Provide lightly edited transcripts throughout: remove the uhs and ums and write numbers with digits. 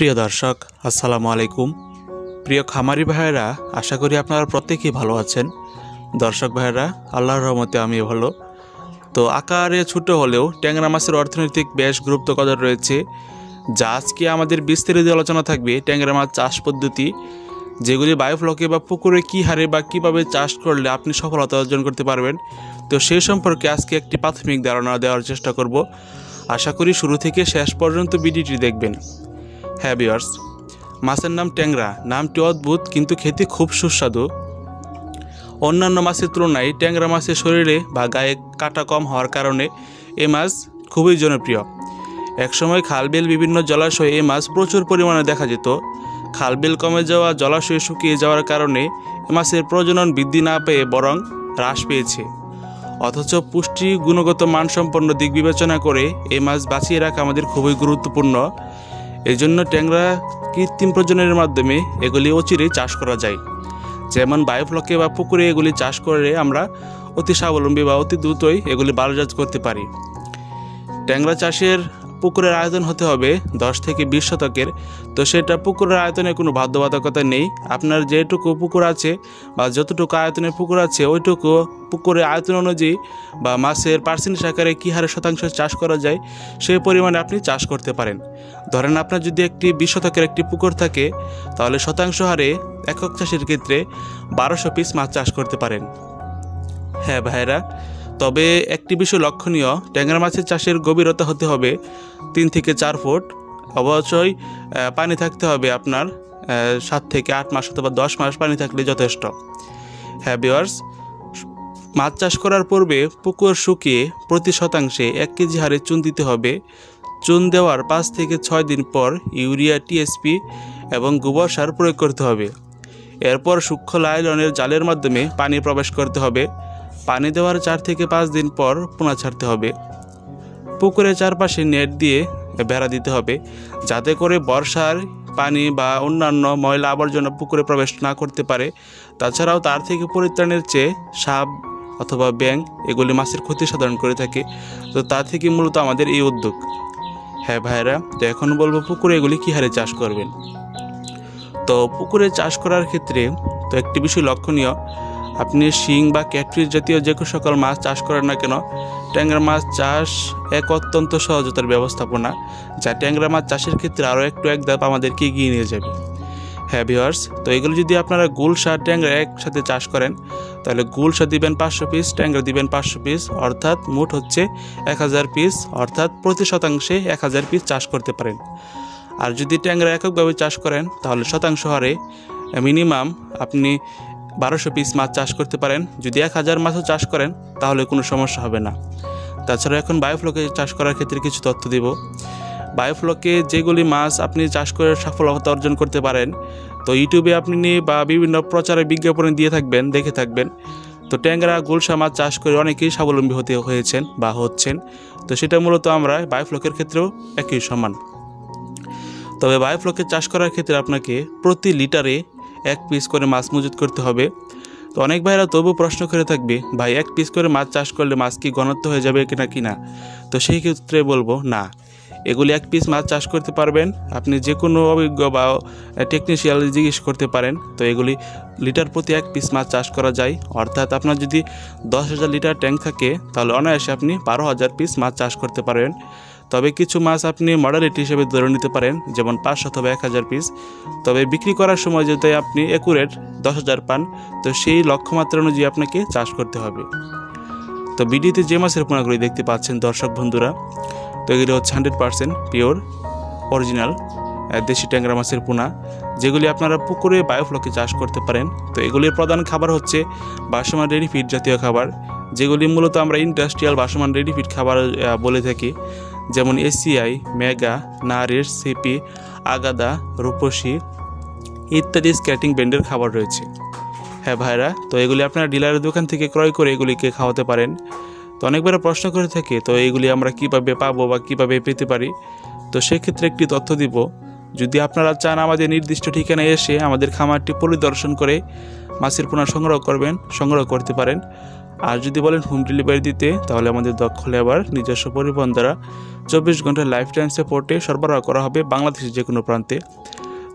প্রিয় দর্শক আসসালামু আলাইকুম। প্রিয় খামারি ভাইয়েরা, আশা করি আপনারা প্রত্যেকেই ভালো আছেন। দর্শক ভাইয়েরা, আল্লাহর রহমতে আমি ভালো। তো আকারে ছোট হলেও ট্যাংরা মাছের অর্থনৈতিক বেশ গুরুত্ব কদর রয়েছে, যা আজকে আমাদের বিস্তারিত আলোচনা থাকবে। ট্যাংরা মাছ চাষ পদ্ধতি, যেগুলি বায়োফ্লকে বা পুকুরে কী হারে বা কীভাবে চাষ করলে আপনি সফলতা অর্জন করতে পারবেন, তো সেই সম্পর্কে আজকে একটি প্রাথমিক ধারণা দেওয়ার চেষ্টা করব। আশা করি শুরু থেকে শেষ পর্যন্ত ভিডিওটি দেখবেন। হ্যাঁ ভিউয়ার্স, মাছের নাম ট্যাংরা। নামটি অদ্ভুত কিন্তু খেতে খুব সুস্বাদু। অন্যান্য মাছের তুলনায় ট্যাংরা মাছের শরীরে বা গায়ে কাটা কম হওয়ার কারণে এই মাছ খুবই জনপ্রিয়। একসময় খালবিল বিভিন্ন জলাশয়ে এই মাছ প্রচুর পরিমাণে দেখা যেত। খালবিল কমে যাওয়া, জলাশয় শুকিয়ে যাওয়ার কারণে এই মাছের প্রজনন বৃদ্ধি না পেয়ে বরং হ্রাস পেয়েছে। অথচ পুষ্টি, গুণগত মানসম্পন্ন দিক বিবেচনা করে এই মাছ বাঁচিয়ে রাখা আমাদের খুবই গুরুত্বপূর্ণ। এই জন্য ট্যাংরা কৃত্রিম প্রজননের মাধ্যমে এগুলি অচিরেই চাষ করা যায়। যেমন বায়োফ্লকে বা পুকুরে এগুলি চাষ করে আমরা অতি স্বাবলম্বী বা অতি দ্রুতই এগুলি বাজারজাত করতে পারি। ট্যাংরা চাষের পুকুরের আয়তন হতে হবে 10 থেকে 20 শতকের। তো সেটা পুকুরের আয়তনে কোনো বাধ্যবাধকতা নেই। আপনার যেটুকু পুকুর আছে বা যতটুকু আয়তনের পুকুর আছে, ওইটুকু পুকুরের আয়তন অনুযায়ী বা মাছের পার্সেন্টেজ আকারে কী হারে শতাংশ চাষ করা যায় সেই পরিমাণে আপনি চাষ করতে পারেন। ধরেন আপনার যদি একটি 20 শতকের একটি পুকুর থাকে, তাহলে শতাংশ হারে একক চাষের ক্ষেত্রে 1200 পিস মাছ চাষ করতে পারেন। হ্যাঁ ভাইরা, তবে একটি বিষয় লক্ষণীয়, ট্যাংরা মাছের চাষের গভীরতা হতে হবে 3 থেকে 4 ফুট। অবশ্যই পানি থাকতে হবে আপনার 7 থেকে 8 মাস অথবা 10 মাস পানি থাকলে যথেষ্ট। হ্যাঁ ভিউয়ার্স, মাছ চাষ করার পূর্বে পুকুর শুকিয়ে প্রতি শতাংশে 1 কেজি হারে চুন দিতে হবে। চুন দেওয়ার 5 থেকে 6 দিন পর ইউরিয়া, টিএসপি এবং গোবর সার প্রয়োগ করতে হবে। এরপর সূক্ষ্ম লাইলনের জালের মাধ্যমে পানি প্রবেশ করতে হবে। পানি দেওয়ার 4 থেকে 5 দিন পর পোনা ছাড়তে হবে। পুকুরের চারপাশে নেট দিয়ে বেড়া দিতে হবে, যাতে করে বর্ষার পানি বা অন্যান্য ময়লা আবর্জনা পুকুরে প্রবেশ না করতে পারে। তাছাড়াও তার থেকে পরিত্রাণের চেয়ে সাপ অথবা ব্যাঙ এগুলি মাছের ক্ষতি সাধন করে থাকে। তো তার থেকে মূলত আমাদের এই উদ্যোগ। হ্যাঁ ভাইরা, তো এখন বলবো পুকুরে এগুলি কী হারে চাষ করবেন। তো পুকুরে চাষ করার ক্ষেত্রে তো একটি বিষয় লক্ষণীয়, আপনি শিং বা ক্যাটফিশ জাতীয় যে সকল মাছ চাষ করেন না কেন, ট্যাংরা মাছ চাষ এক অত্যন্ত সহজতার ব্যবস্থাপনা, যা ট্যাংরা মাছ চাষের ক্ষেত্রে আরও এক ধাপ আমাদেরকে এগিয়ে নিয়ে যাবে। হ্যাঁ ভিউয়ার্স, তো এগুলো যদি আপনারা গুলশা ট্যাংরা একসাথে চাষ করেন, তাহলে গুলশা দিবেন 500 পিস, ট্যাংরা দিবেন 500 পিস, অর্থাৎ মোট হচ্ছে 1000 পিস, অর্থাৎ প্রতি শতাংশে 1000 পিস চাষ করতে পারেন। আর যদি ট্যাংরা এককভাবে চাষ করেন, তাহলে শতাংশ হারে মিনিমাম আপনি 1200 পিস মাছ চাষ করতে পারেন। যদি 1000 মাছও চাষ করেন তাহলে কোনো সমস্যা হবে না। তাছাড়া এখন বায়োফ্লকে চাষ করার ক্ষেত্রে কিছু তথ্য দেব। বায়োফ্লকে যেগুলি মাছ আপনি চাষ করে সফলতা অর্জন করতে পারেন, তো ইউটিউবে আপনি বা বিভিন্ন প্রচারে বিজ্ঞাপনে দিয়ে থাকবেন, দেখে থাকবেন। তো ট্যাংরা, গুলশা মাছ চাষ করে অনেকেই স্বাবলম্বী হয়েছেন বা হচ্ছেন। তো সেটা মূলত আমরা বায়োফ্লকের ক্ষেত্রেও একই সমান। তবে বায়োফ্লকে চাষ করার ক্ষেত্রে আপনাকে প্রতি লিটারে 1 পিস করে মাছ মজুত করতে হবে। তো অনেক ভাইরা তবু প্রশ্ন করে থাকবে, ভাই 1 পিস করে মাছ চাষ করলে মাছ কি ঘনত্ব হয়ে যাবে কিনা। তো সেই ক্ষেত্রে বলবো না, এগুলি 1 পিস মাছ চাষ করতে পারবেন। আপনি যে কোনো অভিজ্ঞ বা টেকনিশিয়ান জিজ্ঞেস করতে পারেন। তো এগুলি লিটার প্রতি 1 পিস মাছ চাষ করা যায়। অর্থাৎ আপনার যদি 10,000 লিটার ট্যাঙ্ক থাকে, তাহলে অনায়াসে আপনি 12,000 পিস মাছ চাষ করতে পারবেন। তবে কিছু মাছ আপনি মডারেট হিসেবে ধরে নিতে পারেন, যেমন 500 অথবা 1000 পিস। তবে বিক্রি করার সময় যদি আপনি অ্যাকুরেট 10,000 পান, তো সেই লক্ষ্যমাত্রা অনুযায়ী আপনাকে চাষ করতে হবে। তো ভিডিওতে যে মাছের পোনাগুলি দেখতে পাচ্ছেন দর্শক বন্ধুরা, তো এগুলি হচ্ছে 100% পিওর অরিজিনাল দেশি ট্যাংরা মাছের পোনা, যেগুলি আপনারা পুকুরে বায়োফ্লকে চাষ করতে পারেন। তো এগুলির প্রধান খাবার হচ্ছে ভাসমান রেডি ফিড জাতীয় খাবার, যেগুলি মূলত আমরা ইন্ডাস্ট্রিয়াল ভাসমান রেডি ফিড খাবার বলে থাকি। যেমন এসিআই, মেগা, নারিশ, সিপি, আগাদা, রূপসী ইত্যাদি স্ক্যাটিং ব্র্যান্ডের খাবার রয়েছে। হ্যাঁ ভাইরা, তো এগুলি আপনারা ডিলারের দোকান থেকে ক্রয় করে এগুলিকে খাওয়াতে পারেন। তো অনেকবার প্রশ্ন করে থাকে, তো এইগুলি আমরা কীভাবে পাবো বা কীভাবে পেতে পারি। তো সেক্ষেত্রে একটি তথ্য দিব, যদি আপনারা চান আমাদের নির্দিষ্ট ঠিকানায় এসে আমাদের খামারটি পরিদর্শন করে মাছের পোনা সংগ্রহ করতে পারেন। আর যদি বলেন হোম ডেলিভারি দিতে, তাহলে আমাদের দক্ষ লেবার নিজস্ব পরিবহন দ্বারা 24 ঘন্টা লাইফ টাইম সাপোর্টে সরবরাহ করা হবে বাংলাদেশের যে কোনো প্রান্তে।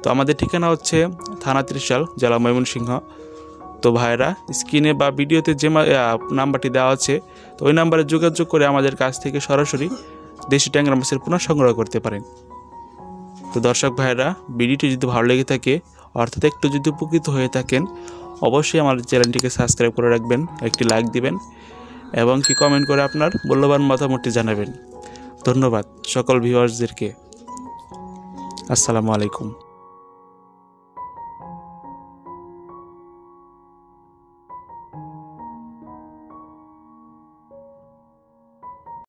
তো আমাদের ঠিকানা হচ্ছে থানা ত্রিশাল, জেলা ময়মনসিংহ। তো ভাইরা স্ক্রিনে বা ভিডিওতে যে নাম্বারটি দেওয়া আছে, তো ওই নাম্বারে যোগাযোগ করে আমাদের কাছ থেকে সরাসরি দেশি ট্যাংরা মাছের পোনা সংগ্রহ করতে পারেন। তো দর্শক ভাইরা, ভিডিওটি যদি ভালো লেগে থাকে, অর্থাৎ একটু যদি উপকৃত হয়ে থাকেন, অবশ্যই আমাদের চ্যানেলটিকে সাবস্ক্রাইব করে রাখবেন, একটি লাইক দিবেন এবং কি কমেন্ট করে আপনার মূল্যবান মতামতটি জানাবেন। ধন্যবাদ সকল ভিউয়ার্সদেরকে। আসসালামু আলাইকুম।